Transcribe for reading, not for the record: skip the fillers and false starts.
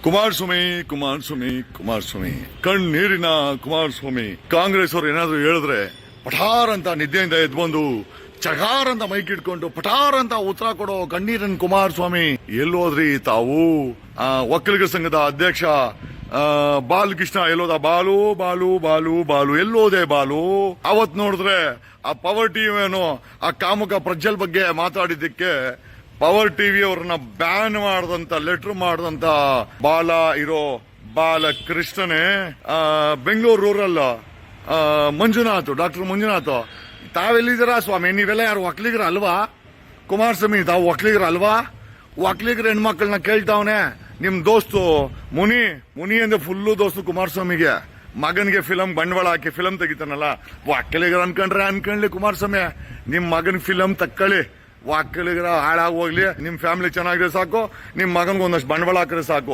ಕುಮಾರಸ್ವಾಮಿ ಕಣ್ಣೀರಿನ ಕುಮಾರಸ್ವಾಮಿ. ಕಾಂಗ್ರೆಸ್ ಅವರು ಏನಾದ್ರು ಹೇಳಿದ್ರೆ ಪಠಾರ್ ಅಂತ ನಿದ್ದೆಯಿಂದ ಎದ್ಬಂದು ಚಗಾರ್ ಅಂತ ಮೈಕ್ ಇಟ್ಕೊಂಡು ಪಠಾರ್ ಅಂತ ಉತ್ತರ ಕೊಡೋ ಕಣ್ಣೀರಿನ ಕುಮಾರಸ್ವಾಮಿ. ಎಲ್ಲೋದ್ರಿ ತಾವು? ಒಕ್ಕಲಿಗರ ಸಂಘದ ಅಧ್ಯಕ್ಷ ಬಾಲಕೃಷ್ಣ ಎಲ್ಲೋದ? ಬಾಲು ಬಾಲು ಬಾಲು ಬಾಲು ಎಲ್ಲೋದೆ ಬಾಲು? ಅವತ್ ನೋಡಿದ್ರೆ ಆ ಪವರ್ ಟಿವಿ ಏನೋ ಆ ಕಾಮುಕ ಪ್ರಜ್ವಲ್ ಬಗ್ಗೆ ಮಾತಾಡಿದ್ದಕ್ಕೆ ಪವರ್ ಟಿವಿ ಅವ್ರನ್ನ ಬ್ಯಾನ್ ಮಾಡದಂತ ಲೆಟರ್ ಮಾಡದಂತ ಬಾಲ ಇರೋ ಬಾಲಕೃಷ್ಣನೇ ಬೆಂಗಳೂರು ರೂರಲ್ ಡಾಕ್ಟರ್ ಮಂಜುನಾಥ್ ತಾವೆಲ್ಲಿದ್ದೀರಾ ಸ್ವಾಮಿ? ನೀವೆಲ್ಲ ಯಾರು ಒಕ್ಕಲಿಗರ ಅಲ್ವಾ? ಕುಮಾರಸ್ವಾಮಿ ತಾವು ಒಕ್ಕಲಿಗರ ಅಲ್ವಾ? ಒಕ್ಕಲಿಗರ ಹೆಣ್ಮಕ್ಳನ್ನ ಕೇಳ್ತಾವನೆ ನಿಮ್ ದೋಸ್ತು ಮುನಿ ಅಂದ್ರೆ ಫುಲ್ಲು ದೋಸ್ತು ಕುಮಾರಸ್ವಾಮಿಗೆ. ಮಗನಿಗೆ ಫಿಲಂ ಬಂಡವಾಳ ಹಾಕಿ ಫಿಲಂ ತೆಗಿತಾನಲ್ಲ, ಒಕ್ಕಲಿಗರ ಅನ್ಕೊಂಡ್ಲಿ ಕುಮಾರಸ್ವಾಮಿ. ನಿಮ್ ಮಗನ್ ಫಿಲಂ ತಕ್ಕಳಿ, ಒಕ್ಕಲಿಗರ ಹಾಳಾಗಿ ಹೋಗ್ಲಿ, ನಿಮ್ ಫ್ಯಾಮಿಲಿ ಚೆನ್ನಾಗಿದ್ರೆ ಸಾಕು, ನಿಮ್ ಮಗನ್ಗೆ ಒಂದಷ್ಟು ಬಂಡವಾಳ ಹಾಕಿದ್ರೆ ಸಾಕು.